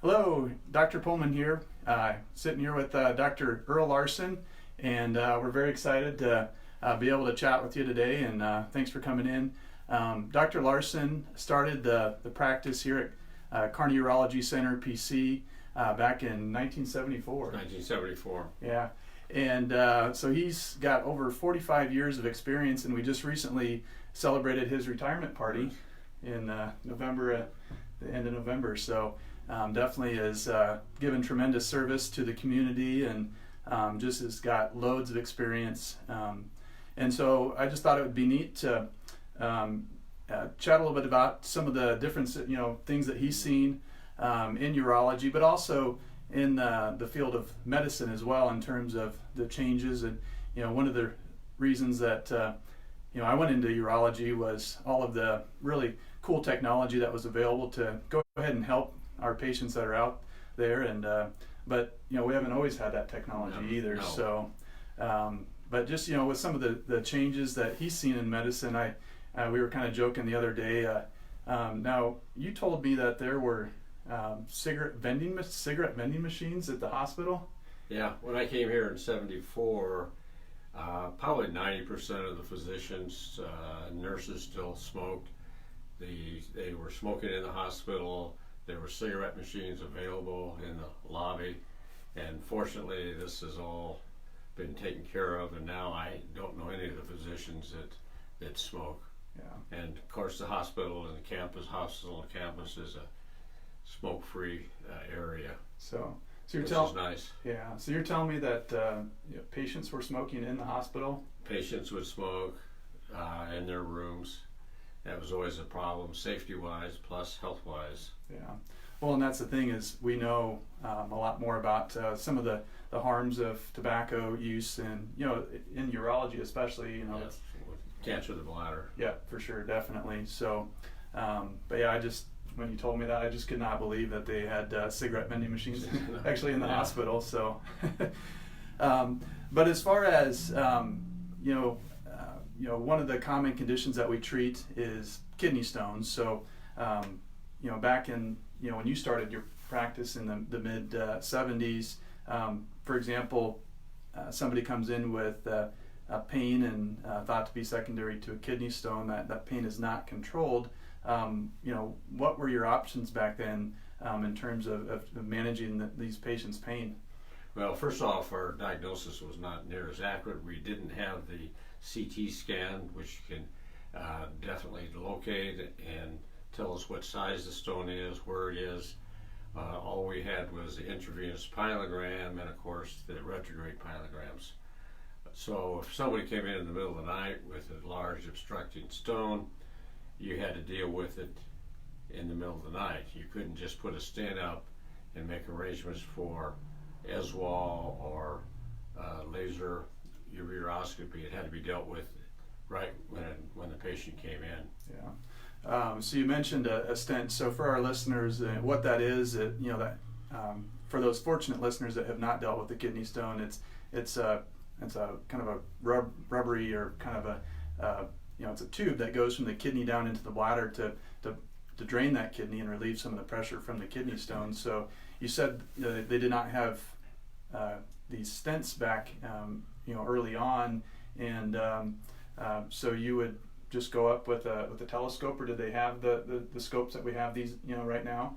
Hello, Dr. Pohlman here, sitting here with Dr. Earl Larson, and we're very excited to be able to chat with you today, and thanks for coming in. Dr. Larson started the practice here at Kearney Urology Center, PC, back in 1974. 1974. Yeah, and so he's got over 45 years of experience, and we just recently celebrated his retirement party in November, the end of November, so definitely has given tremendous service to the community and just has got loads of experience. And so I just thought it would be neat to chat a little bit about some of the different things that he's seen in urology, but also in the field of medicine as well in terms of the changes. And one of the reasons that I went into urology was all of the really cool technology that was available to go ahead and help our patients that are out there, and but we haven't always had that technology either. No. So but just with some of the changes that he's seen in medicine, we were kind of joking the other day. Now you told me that there were cigarette vending machines at the hospital. Yeah, when I came here in '74, probably 90% of the physicians, nurses still smoked. They were smoking in the hospital. There were cigarette machines available in the lobby, and fortunately this has all been taken care of, and now I don't know any of the physicians that smoke. Yeah. And of course the hospital and the hospital campus is a smoke-free area. So you're which telling is nice. Yeah. So you're telling me that patients were smoking in the hospital? Patients would smoke in their rooms. That was always a problem, safety-wise plus health-wise. Yeah. Well, and that's the thing is we know a lot more about some of the harms of tobacco use, and in urology especially. Yes, cancer of the bladder. Yeah, for sure, definitely. So, but yeah, when you told me that, I just could not believe that they had cigarette vending machines actually in the hospital. So, but as far as one of the common conditions that we treat is kidney stones. So, back in when you started your practice in the mid 70s, for example, somebody comes in with pain and thought to be secondary to a kidney stone. That pain is not controlled. What were your options back then in terms of managing these patients' pain? Well, first off, our diagnosis was not near as accurate. We didn't have the CT scan, which can definitely locate and tell us what size the stone is, where it is. All we had was the intravenous pyelogram and, of course, the retrograde pyelograms. So if somebody came in the middle of the night with a large obstructing stone, you had to deal with it in the middle of the night. You couldn't just put a stent up and make arrangements for ESWAL or laser uroscopy. It had to be dealt with right when the patient came in. Yeah. So you mentioned a stent. So for our listeners, what that is, for those fortunate listeners that have not dealt with the kidney stone, it's a kind of a rubbery or kind of a it's a tube that goes from the kidney down into the bladder to drain that kidney and relieve some of the pressure from the kidney stone. So you said they did not have these stents back early on, and so you would just go up with a telescope, or did they have the scopes that we have these right now?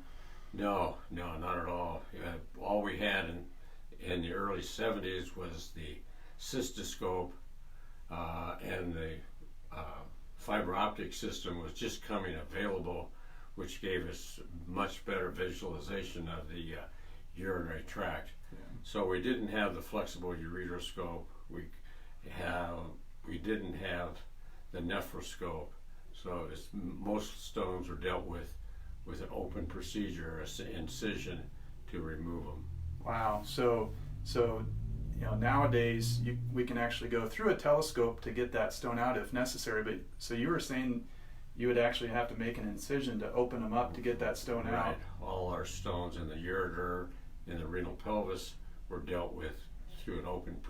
No, not at all. All we had in the early 70s was the cystoscope, and the fiber optic system was just coming available, which gave us much better visualization of the urinary tract. Yeah. So we didn't have the flexible ureteroscope. We didn't have the nephroscope. So most stones were dealt with an open procedure, incision to remove them. Wow. So nowadays we can actually go through a telescope to get that stone out if necessary. But so you were saying you would actually have to make an incision to open them up to get that stone out. Right. All our stones in the ureter, in the renal pelvis, were dealt with through an open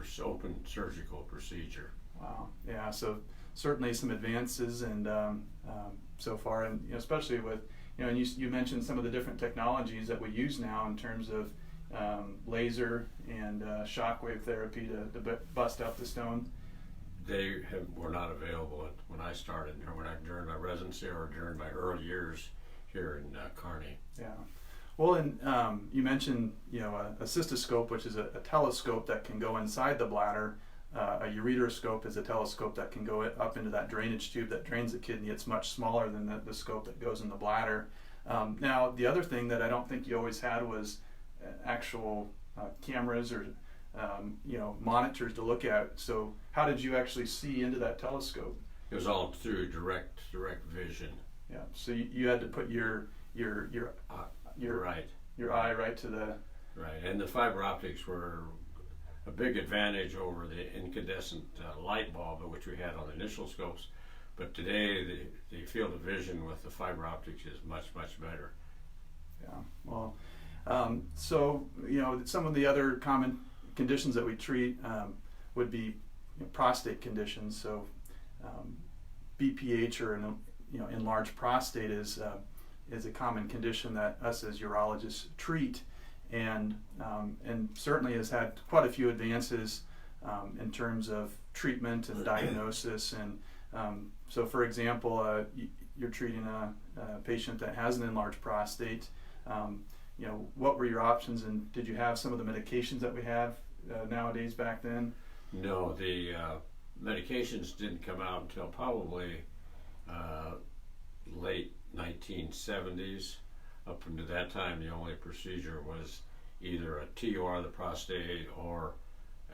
surgical procedure. Wow. Yeah. So certainly some advances and so far, and especially with and you mentioned some of the different technologies that we use now in terms of laser and shockwave therapy to bust out the stone. Were not available when I started, or during my residency or during my early years here in Kearney. Yeah. Well, and you mentioned a cystoscope, which is a telescope that can go inside the bladder. A ureteroscope is a telescope that can go up into that drainage tube that drains the kidney. It's much smaller than the scope that goes in the bladder. Now, the other thing that I don't think you always had was actual cameras or monitors to look at. So how did you actually see into that telescope? It was all through direct vision. Yeah. So you had to put your right. Your eye right to the right, and the fiber optics were a big advantage over the incandescent light bulb, which we had on the initial scopes. But today, the field of vision with the fiber optics is much better. Yeah. Well, so some of the other common conditions that we treat would be prostate conditions. So BPH or enlarged prostate is a common condition that us as urologists treat, and certainly has had quite a few advances in terms of treatment and diagnosis. And so, for example, you're treating a patient that has an enlarged prostate. What were your options, and did you have some of the medications that we have nowadays back then? No, the medications didn't come out until probably late 1970s. Up until that time, the only procedure was either a TUR of the prostate or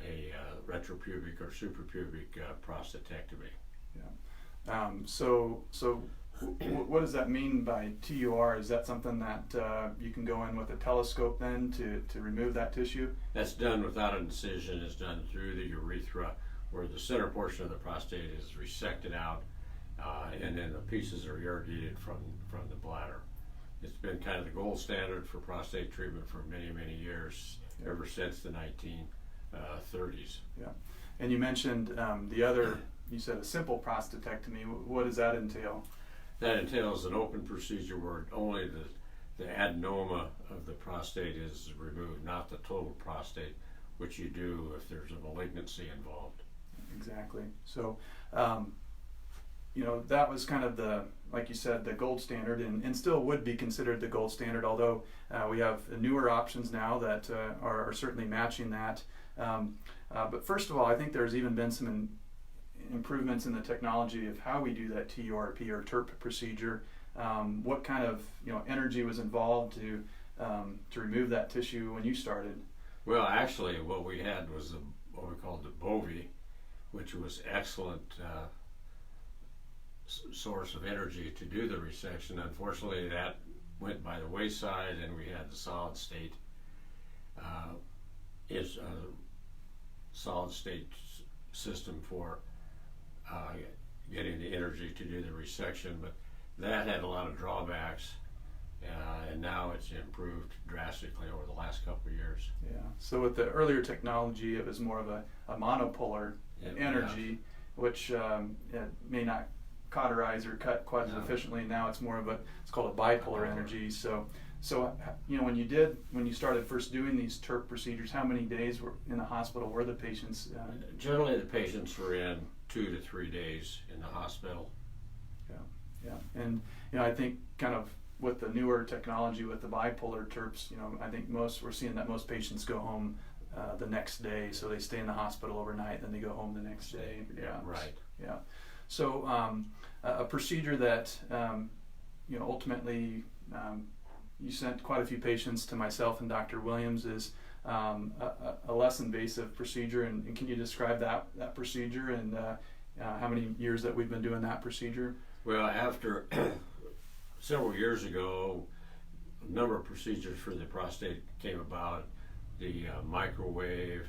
a retropubic or suprapubic prostatectomy. Yeah. So what does that mean by TUR? Is that something that you can go in with a telescope then to remove that tissue? That's done without an incision. It's done through the urethra, where the center portion of the prostate is resected out, and then the pieces are irrigated from the bladder. It's been kind of the gold standard for prostate treatment for many years, ever since the 1930s. Yeah. And you mentioned you said a simple prostatectomy. What does that entail? That entails an open procedure where only the adenoma of the prostate is removed, not the total prostate, which you do if there's a malignancy involved. Exactly. So, that was kind of like you said, the gold standard, and still would be considered the gold standard, although we have newer options now that are certainly matching that. But first of all, I think there's even been some improvements in the technology of how we do that TURP or TURP procedure. What kind of energy was involved to remove that tissue when you started? Well, actually, what we had was what we called the Bovie, which was excellent source of energy to do the resection. Unfortunately, that went by the wayside, and we had the solid state system for getting the energy to do the resection, but that had a lot of drawbacks, and now it's improved drastically over the last couple of years. Yeah. So with the earlier technology, it was more of a monopolar energy, which it may not cauterize or cut quite as efficiently. Now it's more of it's called a bipolar energy. So when you started first doing these TURP procedures, how many days were in the hospital were the patients? Generally, the patients were in 2 to 3 days in the hospital. Yeah, and I think kind of with the newer technology with the bipolar TURPs, I think we're seeing that most patients go home the next day, so they stay in the hospital overnight, then they go home the next day. Yeah, right. Yeah. So a procedure that ultimately you sent quite a few patients to myself and Dr. Williams is a less invasive procedure, and can you describe that procedure and how many years that we've been doing that procedure? Well, after several years ago, a number of procedures for the prostate came about. The microwave,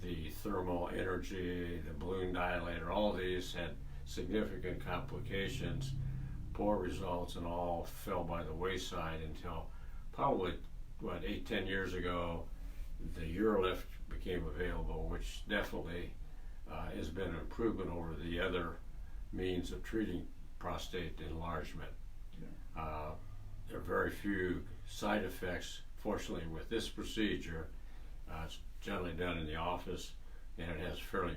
the thermal energy, the balloon dilator, all these had significant complications, poor results, and all fell by the wayside until probably 8-10 years ago the UroLift became available, which definitely has been an improvement over the other means of treating prostate enlargement. there are very few side effects. Fortunately, with this procedure, it's generally done in the office, and it has fairly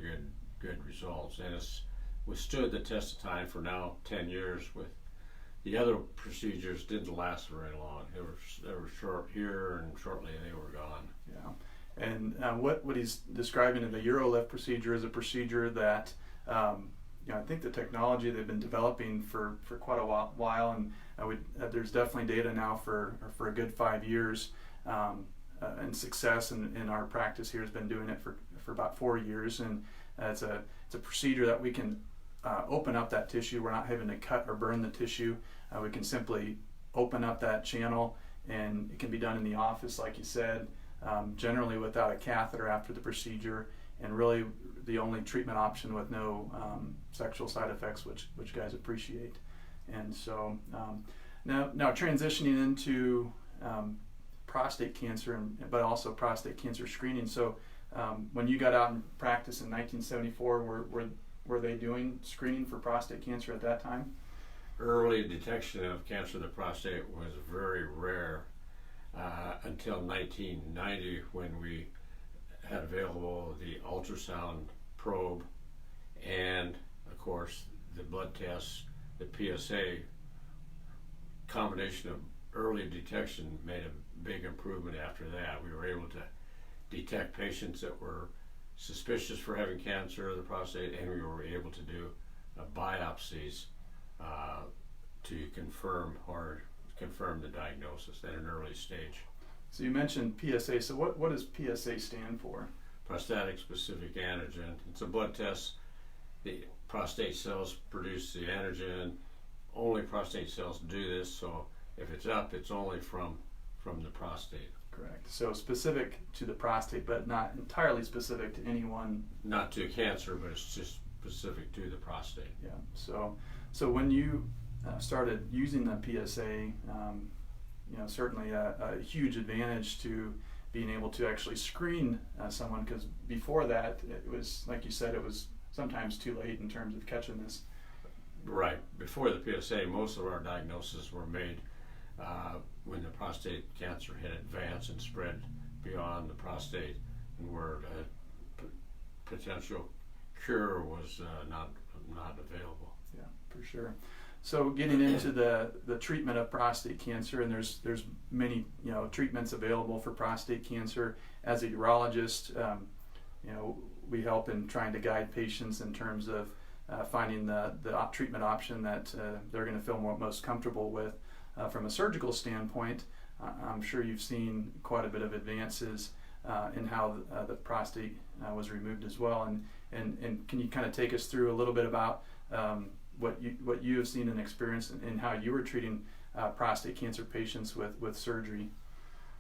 good results. And it's withstood the test of time for now 10 years. With the other procedures, didn't last very long. They were short here, and shortly they were gone. Yeah. And what he's describing in the UroLift procedure is a procedure that I think the technology they've been developing for quite a while, and there's definitely data now for a good 5 years, and success in our practice here has been doing it for about 4 years, and it's a procedure that we can open up that tissue. We're not having to cut or burn the tissue. We can simply open up that channel, and it can be done in the office, like you said, generally without a catheter after the procedure, and really the only treatment option with no sexual side effects, which guys appreciate. And so now transitioning into prostate cancer, but also prostate cancer screening. So when you got out in practice in 1974, were they doing screening for prostate cancer at that time? Early detection of cancer of the prostate was very rare until 1990, when we had available the ultrasound probe and, of course, the blood tests. The PSA combination of early detection made a big improvement after that. We were able to detect patients that were suspicious for having cancer of the prostate, and we were able to do biopsies to confirm the diagnosis at an early stage. So you mentioned PSA. So what does PSA stand for? Prostatic specific antigen. It's a blood test. The prostate cells produce the antigen. Only prostate cells do this, so if it's up, it's only from the prostate. Correct. So specific to the prostate, but not entirely specific to anyone. Not to cancer, but it's just specific to the prostate. Yeah. So when you started using the PSA, certainly a huge advantage to being able to actually screen someone, because before that, it was, like you said, it was sometimes too late in terms of catching this. Right. Before the PSA, most of our diagnoses were made when the prostate cancer had advanced and spread beyond the prostate, and where a potential cure was not available. Yeah, for sure. So getting into the treatment of prostate cancer, and there's many treatments available for prostate cancer. As a urologist, we help in trying to guide patients in terms of finding the treatment option that they're going to feel most comfortable with. From a surgical standpoint, I'm sure you've seen quite a bit of advances in how the prostate was removed as well. And can you kind of take us through a little bit about what you have seen and experienced, and how you were treating prostate cancer patients with surgery?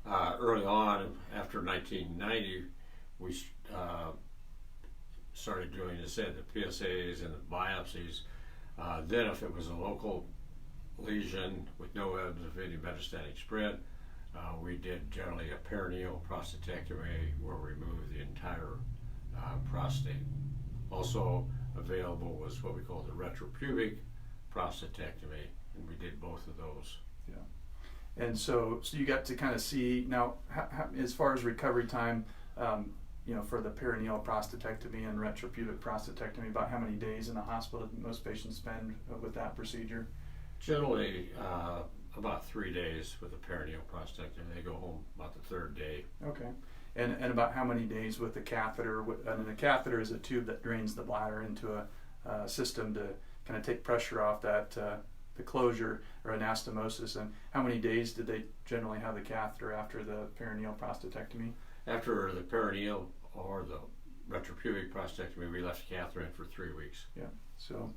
Early on, after 1990, we started doing, as I said, the PSAs and the biopsies. Then if it was a local lesion with no evidence of any metastatic spread, we did generally a perineal prostatectomy, where we removed the entire prostate. Also available was what we call the retropubic prostatectomy, and we did both of those. Yeah. And so you got to kind of see now, how, as far as recovery time, for the perineal prostatectomy and retropubic prostatectomy, about how many days in the hospital did most patients spend with that procedure? Generally, about 3 days with the perineal prostatectomy. They go home about the third day. Okay. And about how many days with the catheter? And the catheter is a tube that drains the bladder into a system to kind of take pressure off that the closure or anastomosis. And how many days did they generally have the catheter after the perineal prostatectomy? After the perineal or the retropubic prostatectomy, we left the catheter in for 3 weeks. Yeah. So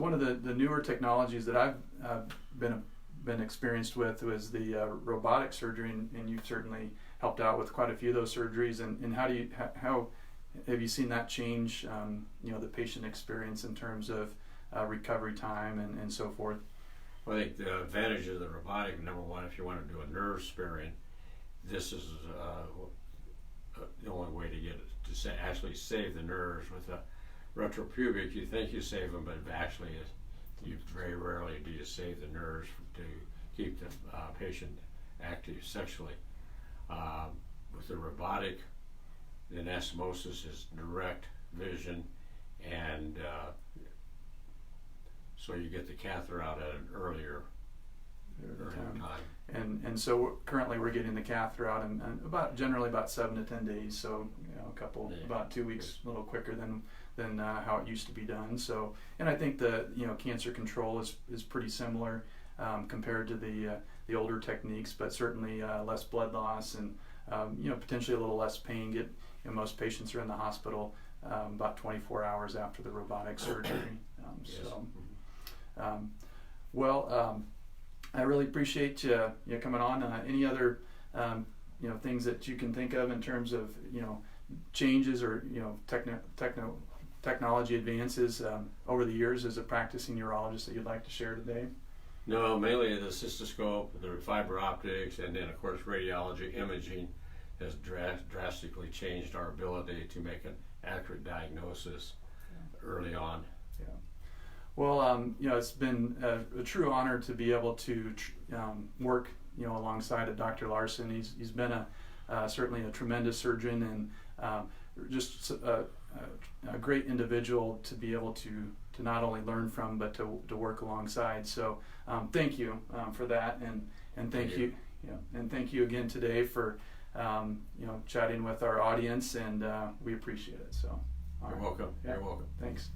one of the newer technologies that I've been experienced with was the robotic surgery, and you've certainly helped out with quite a few of those surgeries. And how have you seen that change the patient experience in terms of recovery time and so forth? Well, I think the advantage of the robotic, number one, if you want to do a nerve sparing, this is the only way to get it to actually save the nerves. With a retropubic, you think you save them, but actually you very rarely do you save the nerves to keep the patient active sexually. With the robotic, the anastomosis is direct vision, and so you get the catheter out at an earlier time. And so currently we're getting the catheter out in generally about 7 to 10 days. So about 2 weeks, a little quicker than how it used to be done. So, and I think the cancer control is pretty similar compared to the older techniques, but certainly less blood loss and potentially a little less pain. Most patients are in the hospital about 24 hours after the robotic surgery. I really appreciate you coming on. Any other things that you can think of in terms of changes or technology advances over the years as a practicing urologist that you'd like to share today? No, mainly the cystoscope, the fiber optics, and then of course radiology imaging has drastically changed our ability to make an accurate diagnosis early on. Yeah. Well, it's been a true honor to be able to work alongside of Dr. Larson. He's been certainly a tremendous surgeon and just a great individual to be able to not only learn from but to work alongside. So thank you for that, and thank you. And thank you again today for chatting with our audience, and we appreciate it. So you're welcome. Yeah. You're welcome. Thanks.